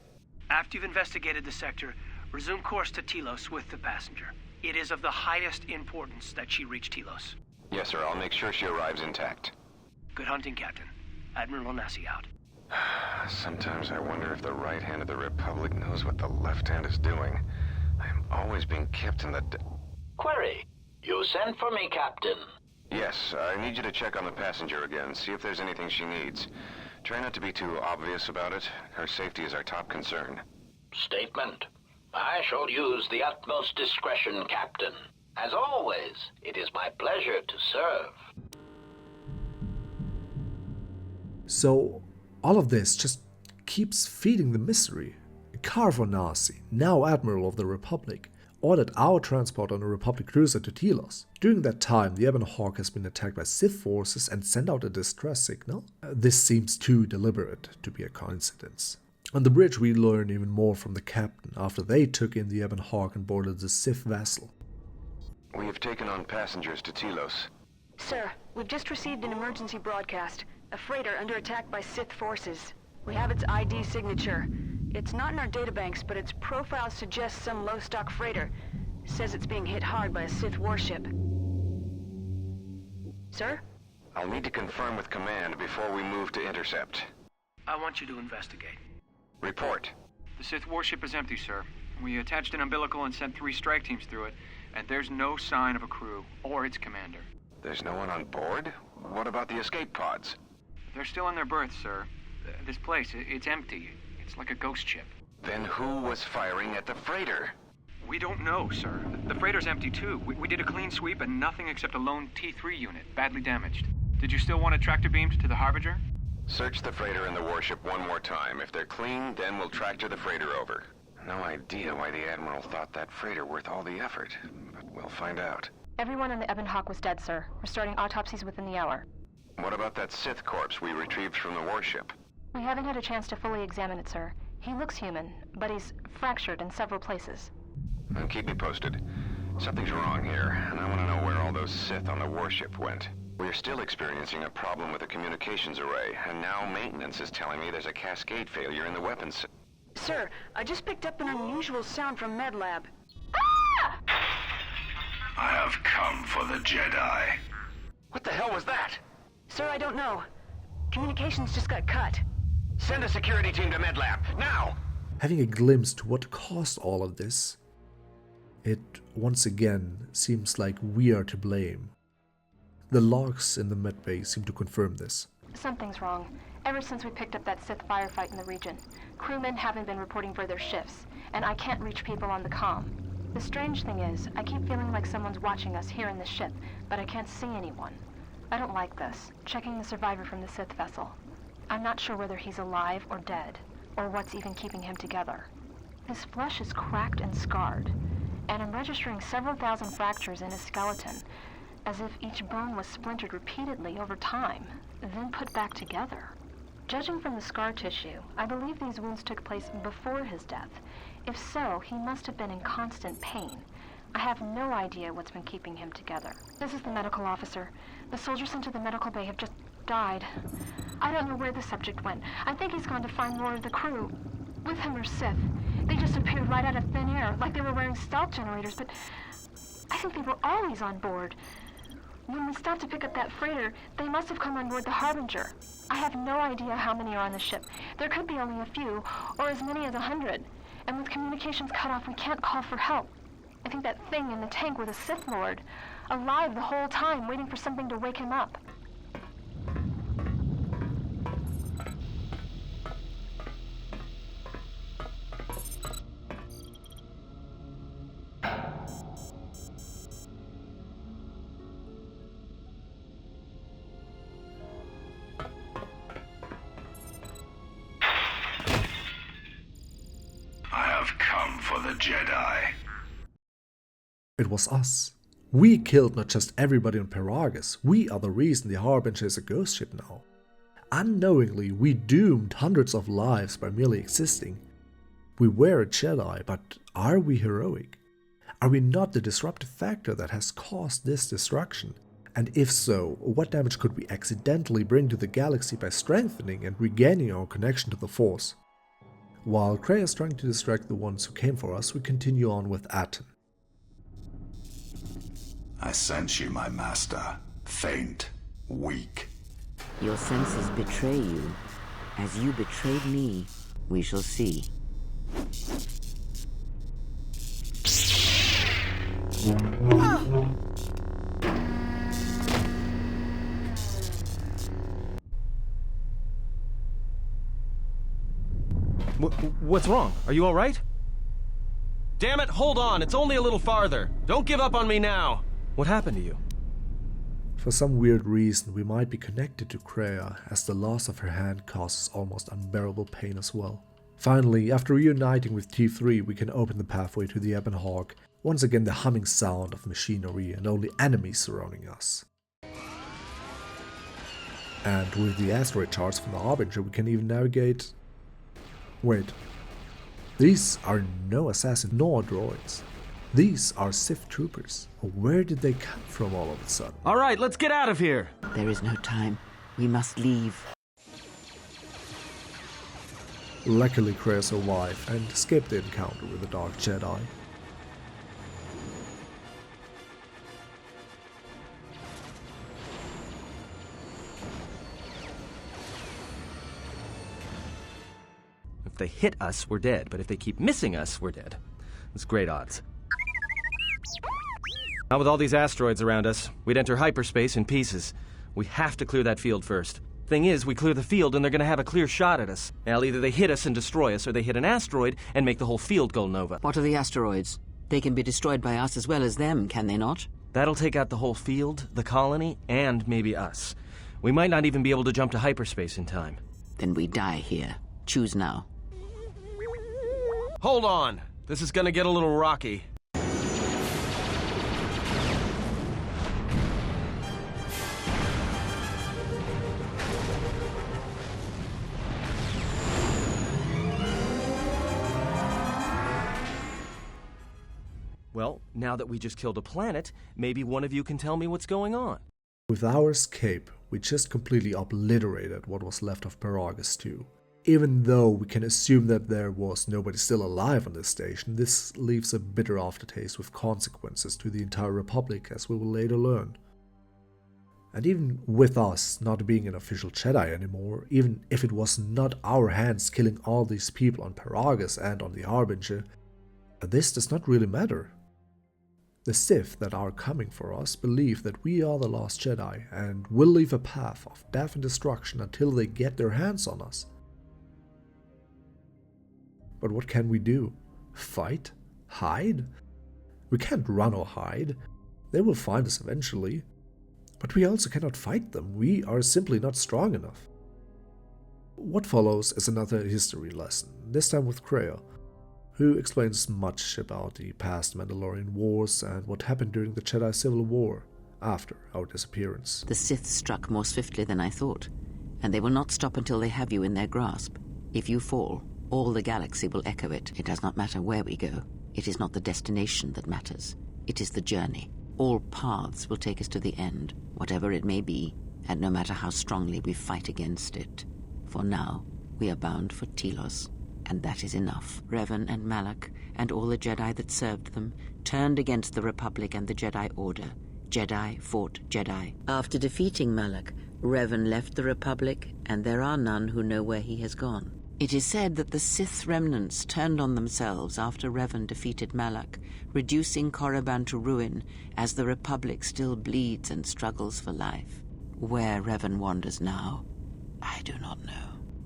After you've investigated the sector, resume course to Telos with the passenger. It is of the highest importance that she reach Telos. Yes, sir. I'll make sure she arrives intact. Good hunting, Captain. Admiral Onasi out. Sometimes I wonder if the right hand of the Republic knows what the left hand is doing. I'm always being kept in the... Query. You sent for me, Captain. Yes, I need you to check on the passenger again, see if there's anything she needs. Try not to be too obvious about it. Her safety is our top concern. Statement. I shall use the utmost discretion, Captain. As always, it is my pleasure to serve. So, all of this just keeps feeding the mystery. Carver Nasi, now Admiral of the Republic, ordered our transport on a Republic cruiser to Telos. During that time, the Ebon Hawk has been attacked by Sith forces and sent out a distress signal. This seems too deliberate to be a coincidence. On the bridge, we learn even more from the captain after they took in the Ebon Hawk and boarded the Sith vessel. We have taken on passengers to Telos. Sir, we've just received an emergency broadcast. A freighter under attack by Sith forces. We have its ID signature. It's not in our databanks, but its profile suggests some low-stock freighter. Says it's being hit hard by a Sith warship. Sir? I'll need to confirm with command before we move to intercept. I want you to investigate. Report. The Sith warship is empty, sir. We attached an umbilical and sent 3 strike teams through it, and there's no sign of a crew or its commander. There's no one on board? What about the escape pods? They're still in their berths, sir. This place, it's empty. It's like a ghost ship. Then who was firing at the freighter? We don't know, sir. The freighter's empty, too. We did a clean sweep and nothing except a lone T3 unit, badly damaged. Did you still want a tractor beamed to the Harbinger? Search the freighter and the warship one more time. If they're clean, then we'll tractor the freighter over. No idea why the Admiral thought that freighter worth all the effort, but we'll find out. Everyone on the Ebon Hawk was dead, sir. We're starting autopsies within the hour. What about that Sith corpse we retrieved from the warship? We haven't had a chance to fully examine it, sir. He looks human, but he's fractured in several places. And keep me posted. Something's wrong here, and I want to know where all those Sith on the warship went. We're still experiencing a problem with the communications array, and now maintenance is telling me there's a cascade failure in the weapons. Sir, I just picked up an unusual sound from MedLab. I have come for the Jedi. What the hell was that? Sir, I don't know. Communications just got cut. Send a security team to MedLab, now! Having a glimpse to what caused all of this, it once again seems like we are to blame. The logs in the medbay seem to confirm this. Something's wrong. Ever since we picked up that Sith firefight in the region, crewmen haven't been reporting for their shifts, and I can't reach people on the comm. The strange thing is, I keep feeling like someone's watching us here in the ship, but I can't see anyone. I don't like this, checking the survivor from the Sith vessel. I'm not sure whether he's alive or dead, or what's even keeping him together. His flesh is cracked and scarred, and I'm registering several thousand fractures in his skeleton, as if each bone was splintered repeatedly over time, then put back together. Judging from the scar tissue, I believe these wounds took place before his death. If so, he must have been in constant pain. I have no idea what's been keeping him together. This is the medical officer. The soldiers sent to the medical bay have just died. I don't know where the subject went. I think he's gone to find more of the crew. With him are Sith. They just appeared right out of thin air, like they were wearing stealth generators, but I think they were always on board. When we stopped to pick up that freighter, they must have come on board the Harbinger. I have no idea how many are on the ship. There could be only a few, or as many as 100. And with communications cut off, we can't call for help. I think that thing in the tank was a Sith Lord, alive the whole time, waiting for something to wake him up. Jedi. It was us. We killed not just everybody on Peragus, we are the reason the Harbinger is a ghost ship now. Unknowingly, we doomed hundreds of lives by merely existing. We were a Jedi, but are we heroic? Are we not the disruptive factor that has caused this destruction? And if so, what damage could we accidentally bring to the galaxy by strengthening and regaining our connection to the Force? While Kreia is trying to distract the ones who came for us, we continue on with Aten. I sense you, my master. Faint, weak. Your senses betray you. As you betrayed me, we shall see. What's wrong? Are you all right? Damn it, hold on. It's only a little farther. Don't give up on me now. What happened to you? For some weird reason, we might be connected to Kreia, as the loss of her hand causes almost unbearable pain as well. Finally, after reuniting with T3, we can open the pathway to the Ebon Hawk. Once again, the humming sound of machinery and only enemies surrounding us. And with the asteroid charts from the Harbinger, we can even navigate... Wait. These are no assassins nor droids. These are Sith troopers. Where did they come from all of a sudden? Alright, let's get out of here! There is no time. We must leave. Luckily, Kreia survived and escaped the encounter with the Dark Jedi. If they hit us, we're dead, but if they keep missing us, we're dead. It's great odds. Now with all these asteroids around us, we'd enter hyperspace in pieces. We have to clear that field first. Thing is, we clear the field and they're gonna have a clear shot at us. Now either they hit us and destroy us, or they hit an asteroid and make the whole field go nova. What are the asteroids? They can be destroyed by us as well as them, can they not? That'll take out the whole field, the colony, and maybe us. We might not even be able to jump to hyperspace in time. Then we die here. Choose now. Hold on! This is gonna get a little rocky. Well, now that we just killed a planet, maybe one of you can tell me what's going on. With our escape, we just completely obliterated what was left of Peragus 2. Even though we can assume that there was nobody still alive on this station, this leaves a bitter aftertaste with consequences to the entire Republic, as we will later learn. And even with us not being an official Jedi anymore, even if it was not our hands killing all these people on Peragus and on the Harbinger, this does not really matter. The Sith that are coming for us believe that we are the last Jedi and will leave a path of death and destruction until they get their hands on us. But what can we do? Fight? Hide? We can't run or hide. They will find us eventually. But we also cannot fight them. We are simply not strong enough. What follows is another history lesson, this time with Kreia, who explains much about the past Mandalorian wars and what happened during the Jedi Civil War after our disappearance. The Sith struck more swiftly than I thought, and they will not stop until they have you in their grasp. If you fall, all the galaxy will echo it. It does not matter where we go. It is not the destination that matters. It is the journey. All paths will take us to the end, whatever it may be, and no matter how strongly we fight against it. For now, we are bound for Telos, and that is enough. Revan and Malak, and all the Jedi that served them, turned against the Republic and the Jedi Order. Jedi fought Jedi. After defeating Malak, Revan left the Republic, and there are none who know where he has gone. It is said that the Sith remnants turned on themselves after Revan defeated Malak, reducing Korriban to ruin as the Republic still bleeds and struggles for life. Where Revan wanders now, I do not know.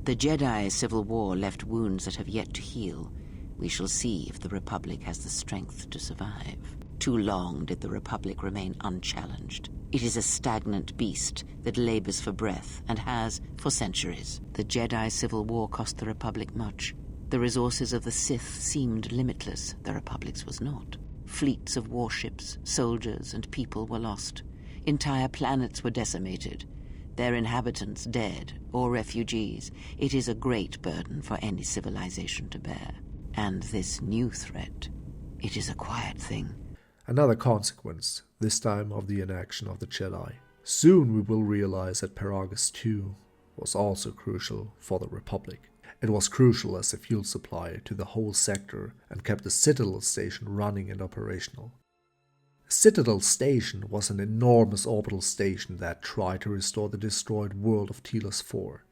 The Jedi Civil War left wounds that have yet to heal. We shall see if the Republic has the strength to survive. Too long did the Republic remain unchallenged. It is a stagnant beast that labors for breath and has for centuries. The Jedi Civil War cost the Republic much. The resources of the Sith seemed limitless. The Republic's was not. Fleets of warships, soldiers, and people were lost. Entire planets were decimated. Their inhabitants dead or refugees. It is a great burden for any civilization to bear. And this new threat, it is a quiet thing. Another consequence, this time of the inaction of the Jedi. Soon we will realize that Peragus 2 was also crucial for the Republic. It was crucial as a fuel supply to the whole sector and kept the Citadel Station running and operational. Citadel Station was an enormous orbital station that tried to restore the destroyed world of Telos 4.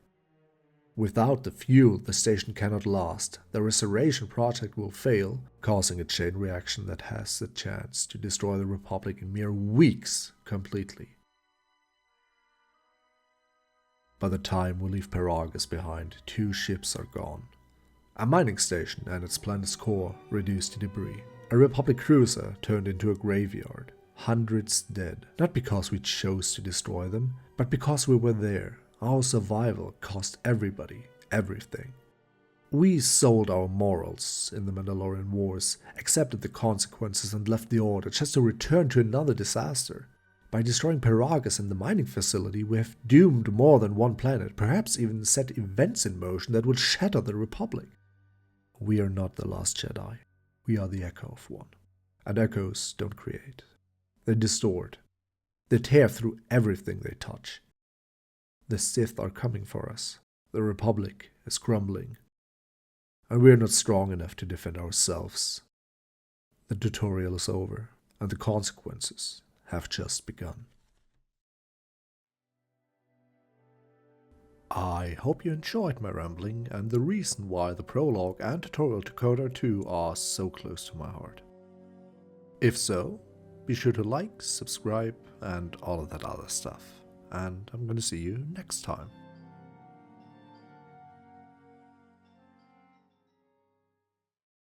Without the fuel, the station cannot last. The restoration project will fail, causing a chain reaction that has the chance to destroy the Republic in mere weeks completely. By the time we leave Peragus behind, 2 ships are gone. A mining station and its planet's core reduced to debris. A Republic cruiser turned into a graveyard. Hundreds dead, not because we chose to destroy them, but because we were there. Our survival cost everybody everything. We sold our morals in the Mandalorian Wars, accepted the consequences and left the Order just to return to another disaster. By destroying Peragus and the mining facility, we have doomed more than one planet, perhaps even set events in motion that will shatter the Republic. We are not the last Jedi. We are the echo of one. And echoes don't create. They distort. They tear through everything they touch. The Sith are coming for us. The Republic is crumbling. And we are not strong enough to defend ourselves. The tutorial is over, and the consequences have just begun. I hope you enjoyed my rambling and the reason why the prologue and tutorial to KOTOR 2 are so close to my heart. If so, be sure to like, subscribe, and all of that other stuff. And I'm gonna see you next time.